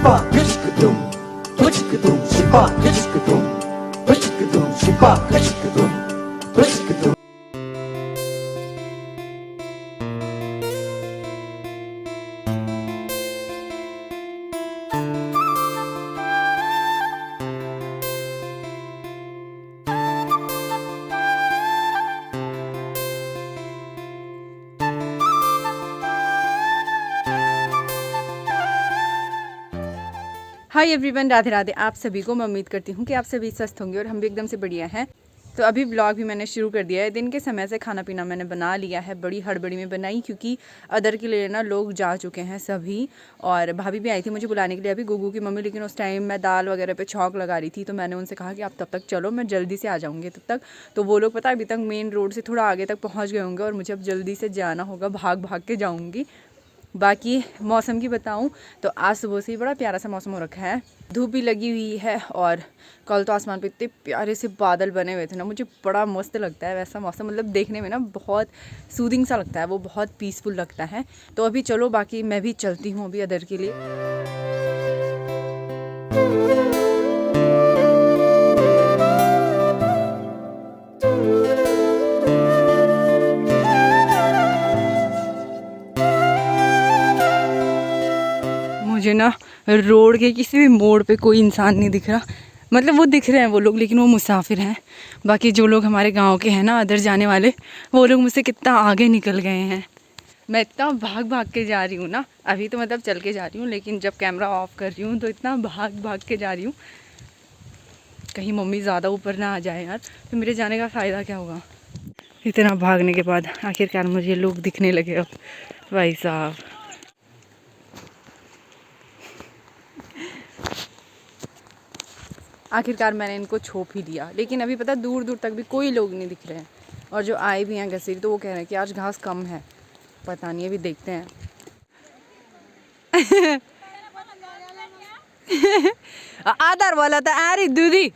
Shiba kışkıdım, pışkıdım, Shiba kışkıdım, pışkıdım, Shiba kışkıdım, pışkıdım. Hi everyone, Radhe Radhe आप सभी को। मैं उम्मीद करती हूँ कि आप सभी स्वस्थ होंगे और हम भी एकदम से बढ़िया हैं। तो अभी ब्लॉग भी मैंने शुरू कर दिया है। दिन के समय से खाना पीना मैंने बना लिया है, बड़ी हड़बड़ी में बनाई क्योंकि अदर के लिए ना लोग जा चुके हैं सभी, और भाभी भी आई थी मुझे बुलाने के लिए, अभी गुगू की मम्मी। लेकिन उस टाइम मैं दाल वगैरह पे छौंक लगा रही थी, तो मैंने उनसे कहा कि आप तब तक चलो, मैं जल्दी से आ जाऊँगी तब तक। तो वो लोग पता अभी तक मेन रोड से थोड़ा आगे तक पहुँच गए होंगे और मुझे अब जल्दी से जाना होगा, भाग भाग के जाऊँगी। बाकी मौसम की बताऊं तो आज सुबह से ही बड़ा प्यारा सा मौसम हो रखा है, धूप भी लगी हुई है। और कल तो आसमान पे इतने प्यारे से बादल बने हुए थे ना, मुझे बड़ा मस्त लगता है वैसा मौसम। मतलब देखने में ना बहुत सूदिंग सा लगता है, वो बहुत पीसफुल लगता है। तो अभी चलो, बाकी मैं भी चलती हूँ अभी अदर के लिए। मुझे ना रोड के किसी भी मोड़ पे कोई इंसान नहीं दिख रहा। मतलब वो दिख रहे हैं वो लोग, लेकिन वो मुसाफिर हैं। बाकी जो लोग हमारे गांव के हैं ना, अदर जाने वाले, वो लोग मुझसे कितना आगे निकल गए हैं। मैं इतना भाग भाग के जा रही हूँ ना, अभी तो मतलब चल के जा रही हूँ, लेकिन जब कैमरा ऑफ कर रही हूँ तो इतना भाग भाग के जा रही हूँ, कहीं मम्मी ज़्यादा ऊपर ना आ जाए यार, तो मेरे जाने का फ़ायदा क्या होगा। इतना भागने के बाद आखिरकार मुझे लोग दिखने लगे अब, भाई साहब। आखिरकार मैंने इनको छोप ही दिया, लेकिन अभी पता दूर दूर तक भी कोई लोग नहीं दिख रहे हैं। और जो आए भी हैं घसीट, तो वो कह रहे हैं कि आज घास कम है, पता नहीं, अभी देखते हैं। आधार वाला था आ रही दूधी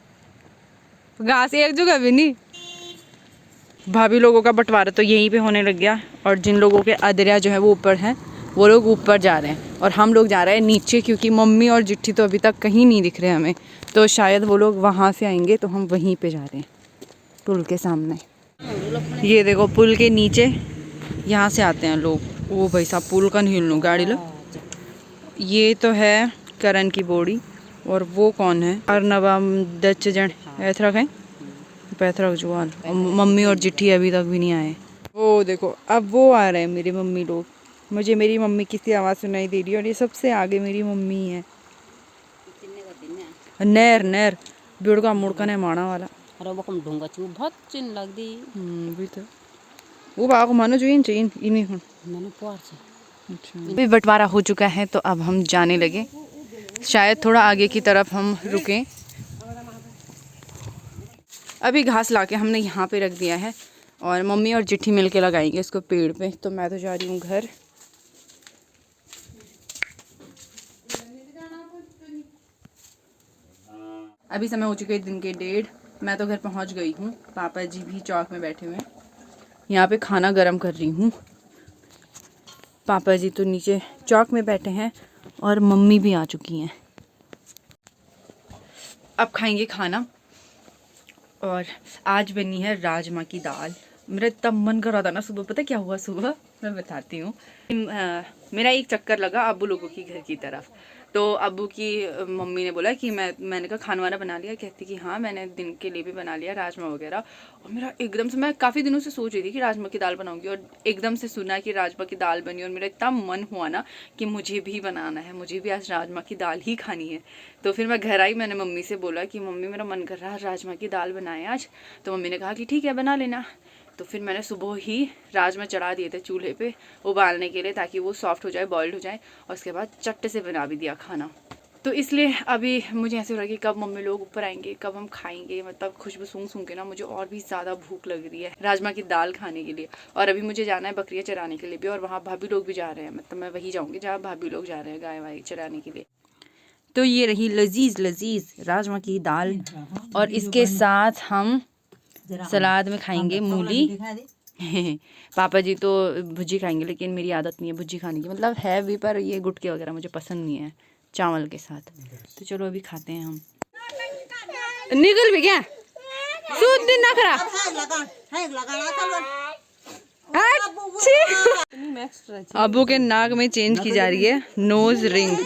घास एक जगह भी नहीं। भाभी लोगों का बंटवारा तो यहीं पे होने लग गया, और जिन लोगों के अदरिया जो है वो ऊपर हैं, वो लोग ऊपर जा रहे हैं और हम लोग जा रहे हैं नीचे, क्योंकि मम्मी और जिट्ठी तो अभी तक कहीं नहीं दिख रहे हमें। तो शायद वो लोग वहाँ से आएंगे, तो हम वहीं पे जा रहे हैं, पुल के सामने। ये देखो पुल के नीचे, यहाँ से आते हैं लोग। ओ भाई साहब, पुल का नहीं हिलूँ गाड़ी लो। ये तो है करण की बोड़ी, और वो कौन है, अर्नबा दच जन ऐथरक है, पैथरक जुआन। मम्मी और जिट्ठी अभी तक भी नहीं आए। वो देखो अब वो आ रहे हैं मेरी मम्मी लोग। मुझे मेरी मम्मी की सी आवाज़ सुनाई दे रही है, और ये सबसे आगे मेरी मम्मी है। नैर नैर बिड़का मुड़का ने माना वाला। अरे वो कम ढूंगा चू बहुत चिन लग दी। भी तो वो बाग मानो जो इन चाहिए इन्हीं को मैंने पार से। अच्छा, अभी बंटवारा हो चुका है, तो अब हम जाने लगे। शायद थोड़ा आगे की तरफ हम रुकें। अभी घास लाके हमने यहाँ पे रख दिया है, और मम्मी और जिट्ठी मिलके लगाएंगे इसको पेड़ पे। तो मैं तो जा रही हूँ घर। अभी समय हो चुके दिन के 1:30। मैं तो घर पहुँच गई हूँ। पापा जी भी चौक में बैठे हुए हैं, यहाँ पे खाना गर्म कर रही हूँ। पापा जी तो नीचे चौक में बैठे हैं, और मम्मी भी आ चुकी हैं। अब खाएंगे खाना, और आज बनी है राजमा की दाल। मेरा इतना मन कर रहा था ना सुबह, पता क्या हुआ सुबह, मैं बताती हूँ। मेरा एक चक्कर लगा अब्बू लोगों की घर की तरफ, तो अब्बू की मम्मी ने बोला कि मैंने कहा खाना वाना बना लिया, कहती कि हाँ मैंने दिन के लिए भी बना लिया, राजमा वगैरह। और मेरा एकदम से, मैं काफ़ी दिनों से सोच रही थी कि राजमा की दाल बनाऊंगी, और एकदम से सुना कि राजमा की दाल बनी, और मेरा इतना मन हुआ ना कि मुझे भी बनाना है, मुझे भी आज राजमा की दाल ही खानी है। तो फिर मैं घर आई, मैंने मम्मी से बोला कि मम्मी मेरा मन कर रहा है राजमा की दाल बनाए आज। तो मम्मी ने कहा कि ठीक है बना लेना। तो फिर मैंने सुबह ही राजमा चढ़ा दिए थे चूल्हे पे उबालने के लिए, ताकि वो सॉफ्ट हो जाए, बॉइल्ड हो जाए, और उसके बाद चट्टे से बना भी दिया खाना। तो इसलिए अभी मुझे ऐसे हो रहा है कि कब मम्मी लोग ऊपर आएंगे, कब हम खाएंगे। मतलब खुशबू सूंघ के ना मुझे और भी ज़्यादा भूख लग रही है राजमा की दाल खाने के लिए। और अभी मुझे जाना है बकरियाँ चराने के लिए भी, और वहाँ भाभी लोग भी जा रहे हैं। मतलब मैं वही जाऊँगी जहाँ भाभी लोग जा रहे हैं गाय वाय चराने के लिए। तो ये रही लजीज लजीज राजमा की दाल, और इसके साथ हम सलाद में खाएंगे मूली। पापा जी तो भुजी खाएंगे, लेकिन मेरी आदत नहीं है भुजी खाने की। मतलब है भी, पर ये गुटके वगैरह मुझे पसंद नहीं है, चावल के साथ। तो चलो अभी खाते हैं हम। निकल भी क्या सूद दिन ना खरा अबू के नाक में चेंज की जा रही है नोज रिंग।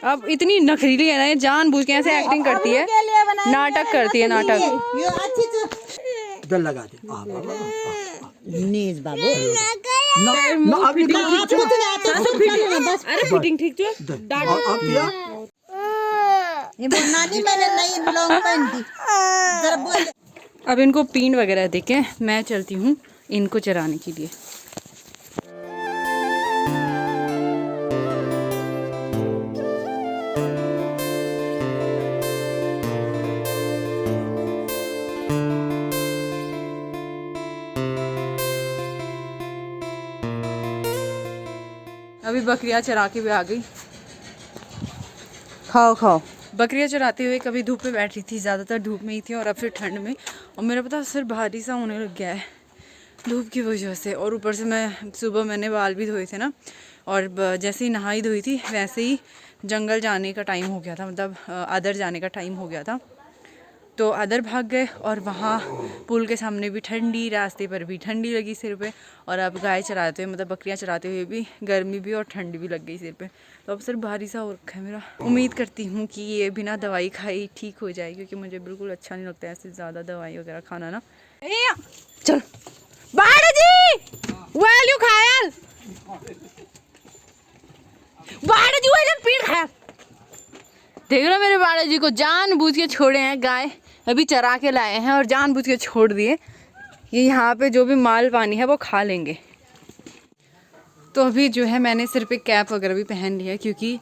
अब इतनी नखरीली है ना ये, जानबूझ के ऐसे एक्टिंग करती है, नाटक करती है नाटक। इधर लगा दे नीज बाबू ना अभी अरे फिटिंग ठीक जो अब दिया ये नानी मैंने नई लॉन्ग पहन दी जरा बोल। अब इनको पीन वगैरह देके मैं चलती हूँ इनको चराने के लिए। अभी बकरियां चरा के भी आ गई। खाओ खाओ। बकरियां चराते हुए कभी धूप पे बैठ रही थी, ज़्यादातर धूप में ही थी और अब फिर ठंड में, और मेरा पता सिर भारी सा होने लग गया है धूप की वजह से। और ऊपर से मैं सुबह मैंने बाल भी धोए थे ना, और जैसे ही नहाई धोई थी वैसे ही जंगल जाने का टाइम हो गया था, मतलब आदर जाने का टाइम हो गया था। तो आदर भाग गए और वहाँ पुल के सामने भी ठंडी, रास्ते पर भी ठंडी लगी सिर पे, और अब गाय चराते हुए मतलब बकरियां चराते हुए भी गर्मी भी और ठंडी भी लग गई सिर पे। तो अब सिर भारी सा हो रखा है मेरा। उम्मीद करती हूँ कि ये बिना दवाई खाई ठीक हो जाए, क्योंकि मुझे बिल्कुल अच्छा नहीं लगता है ऐसे ज़्यादा दवाई वगैरह खाना ना। चल बाड़ाजी वालू खायल बाड़ाजी वाले पीड़ खाया। देख रहे मेरे बाड़ाजी को जानबूझ के छोड़े हैं, गाय अभी चरा के लाए हैं और जानबूझ के छोड़ दिए। ये यहाँ पे जो भी माल पानी है वो खा लेंगे। तो अभी जो है मैंने सिर पे कैप वगैरह भी पहन लिया, क्योंकि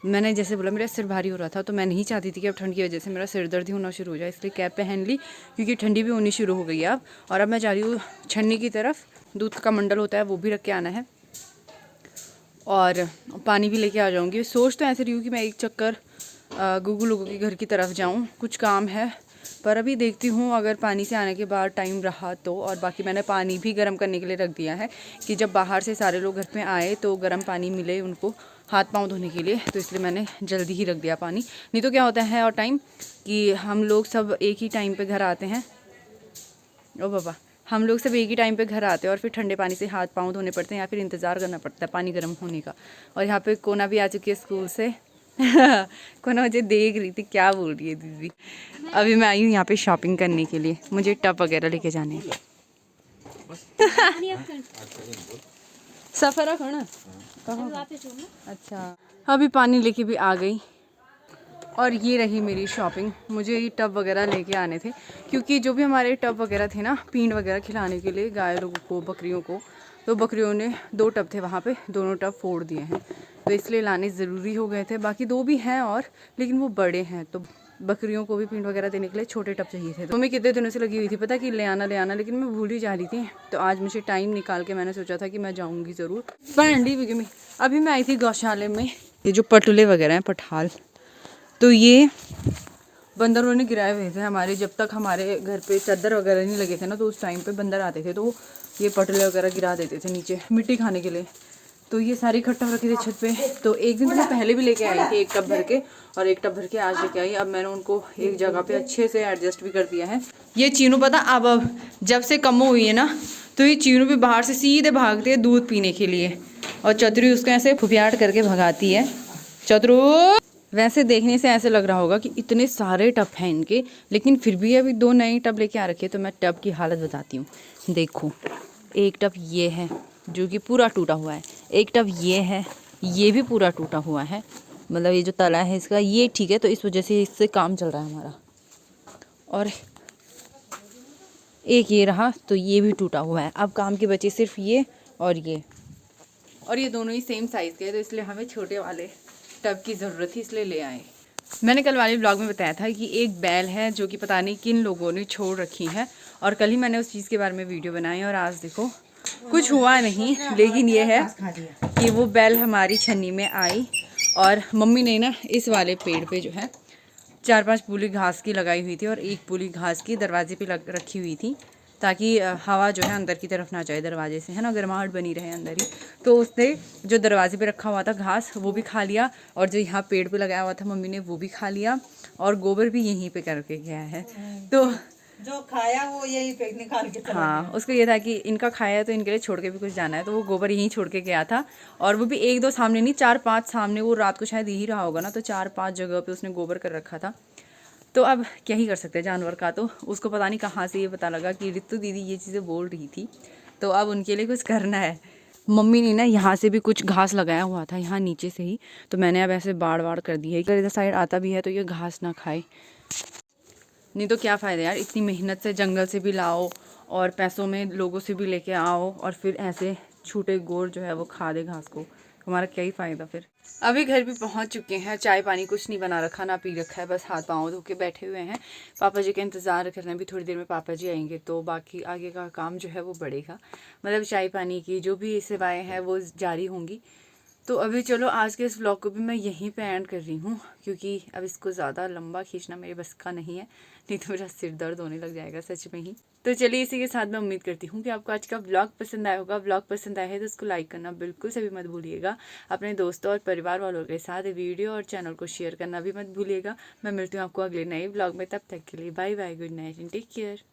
मैंने जैसे बोला मेरा सिर भारी हो रहा था, तो मैं नहीं चाहती थी कि अब ठंड की वजह से मेरा सिर दर्द ही होना शुरू हो जाए, इसलिए कैप पहन ली, क्योंकि ठंडी भी होनी शुरू हो गई है अब। और अब मैं जा रही हूँ छन्नी की तरफ, दूध का मंडल होता है वो भी रख के आना है, और पानी भी लेके आ जाऊँगी। सोच तो ऐसे रही हूँ कि मैं एक चक्कर गुगू लोगों के घर की तरफ जाऊँ, कुछ काम है, पर अभी देखती हूँ अगर पानी से आने के बाद टाइम रहा तो। और बाकी मैंने पानी भी गर्म करने के लिए रख दिया है कि जब बाहर से सारे लोग घर पे आए तो गर्म पानी मिले उनको हाथ पांव धोने के लिए, तो इसलिए मैंने जल्दी ही रख दिया पानी। नहीं तो क्या होता है और टाइम कि हम लोग सब एक ही टाइम पे घर आते हैं, ओ बाबा हम लोग सब एक ही टाइम पे घर आते हैं और फिर ठंडे पानी से हाथ पाँव धोने पड़ते हैं या फिर इंतज़ार करना पड़ता है पानी गर्म होने का। और यहाँ पे कोना भी आ चुकी है स्कूल से कोना मुझे देख रही थी क्या बोल रही है दीदी। अभी मैं आई हूँ यहाँ पे शॉपिंग करने के लिए, मुझे टब वगैरह लेके जाने हैं। सफ़र रखो ना कहाँ? अच्छा अभी पानी लेके भी आ गई। और ये रही मेरी शॉपिंग। मुझे ये टब वगैरह लेके आने थे, क्योंकि जो भी हमारे टब वगैरह थे ना पीन वगैरह खिलाने के लिए गाय लोगों को बकरियों को, तो बकरियों ने 2 टब थे वहाँ पे, दोनों टब फोड़ दिए हैं, तो इसलिए लाने ज़रूरी हो गए थे। बाकी 2 भी हैं और, लेकिन वो बड़े हैं, तो बकरियों को भी पीन वगैरह देने के लिए छोटे टब चाहिए थे। तो मैं कितने दिनों से लगी हुई थी पता कि ले आना, लेकिन मैं भूल ही जा रही थी। तो आज मुझे टाइम निकाल के मैंने सोचा था कि मैं जाऊँगी ज़रूर। पंडी भी अभी मैं आई थी गौशाले में। ये जो पटुले वगैरह हैं पठाल, तो ये बंदरों ने गिराए हुए थे हमारे, जब तक हमारे घर पे चादर वगैरह नहीं लगे थे ना, तो उस टाइम पे बंदर आते थे, तो ये पटुले वगैरह गिरा देते थे नीचे मिट्टी खाने के लिए। तो ये सारी इकट्ठा रखी थी छत पे। तो एक दिन तो मैं पहले भी लेके आई थी 1 टब भर के, और 1 टब भर के आज लेके आई। अब मैंने उनको एक जगह पे अच्छे से एडजस्ट भी कर दिया है। ये चीनू पता अब जब से कम हुई है ना, तो ये चीनू भी बाहर से सीधे भागते हैं दूध पीने के लिए, और चतुरी उसको ऐसे फुफियाट करके भगाती है। चतुरू वैसे देखने से ऐसे लग रहा होगा कि इतने सारे टब हैं इनके, लेकिन फिर भी अभी 2 नए टब लेके आ रखे। तो मैं टब की हालत बताती हूँ। देखो एक टब ये है जो कि पूरा टूटा हुआ है, एक टब ये है, ये भी पूरा टूटा हुआ है, मतलब ये जो तला है इसका ये ठीक है, तो इस वजह से इससे काम चल रहा है हमारा। और एक ये रहा, तो ये भी टूटा हुआ है। अब काम के बचे सिर्फ ये और ये दोनों ही सेम साइज़ के हैं, तो इसलिए हमें छोटे वाले टब की ज़रूरत थी, इसलिए ले आए। मैंने कल वाले ब्लॉग में बताया था कि एक बैल है जो कि पता नहीं किन लोगों ने छोड़ रखी है, और कल ही मैंने उस चीज़ के बारे में वीडियो बनाई, और आज देखो कुछ हुआ नहीं। लेकिन ये है कि वो बैल हमारी छन्नी में आई, और मम्मी ने ना इस वाले पेड़ पे जो है 4-5 पूली घास की लगाई हुई थी, और 1 पूली घास की दरवाजे पे रखी हुई थी, ताकि हवा जो है अंदर की तरफ ना जाए दरवाजे से, है ना, गर्माहट बनी रहे अंदर ही। तो उसने जो दरवाजे पे रखा हुआ था घास वो भी खा लिया, और जो यहाँ पेड़ पे लगाया हुआ था मम्मी ने वो भी खा लिया, और गोबर भी यहीं पे करके गया है। तो जो खाया वो यही पे निकाल के चला हाँ, उसको ये था कि इनका खाया है तो इनके लिए छोड़ के भी कुछ जाना है, तो वो गोबर यहीं छोड़ के गया था। और वो भी 1-2 सामने नहीं, 4-5 सामने, वो रात को शायद यही रहा होगा ना, तो 4-5 जगह पे उसने गोबर कर रखा था। तो अब क्या ही कर सकते हैं जानवर का, तो उसको पता नहीं कहाँ से ये पता लगा कि रितु दीदी ये चीज़ें बोल रही थी, तो अब उनके लिए कुछ करना है। मम्मी ने ना यहाँ से भी कुछ घास लगाया हुआ था, यहाँ नीचे से ही, तो मैंने अब ऐसे बाड़ कर दी है, अगर इधर साइड आता भी है तो ये घास ना खाए, नहीं तो क्या फ़ायदा यार, इतनी मेहनत से जंगल से भी लाओ और पैसों में लोगों से भी लेके आओ, और फिर ऐसे छूटे गोर जो है वो खा दे घास को, हमारा क्या ही फ़ायदा फिर। अभी घर भी पहुंच चुके हैं, चाय पानी कुछ नहीं बना रखा ना पी रखा है, बस हाथ पाँव धो के बैठे हुए हैं। पापा जी का इंतज़ार करना है, अभी थोड़ी देर में पापा जी आएंगे तो बाकी आगे का काम जो है वो बढ़ेगा, मतलब चाय पानी की जो भी सेवाएँ हैं वो जारी होंगी। तो अभी चलो आज के इस व्लॉग को भी मैं यहीं पे एंड कर रही हूँ, क्योंकि अब इसको ज़्यादा लंबा खींचना मेरे बस का नहीं है, नहीं तो मेरा सिर दर्द होने लग जाएगा सच में ही। तो चलिए इसी के साथ मैं उम्मीद करती हूँ कि आपको आज का व्लॉग पसंद आया होगा। व्लॉग पसंद आया है तो उसको लाइक करना बिल्कुल से भी मत भूलिएगा, अपने दोस्तों और परिवार वालों के साथ वीडियो और चैनल को शेयर करना भी मत भूलिएगा। मैं मिलती हूँ आपको अगले नए व्लॉग में, तब तक के लिए bye bye, good night and take care.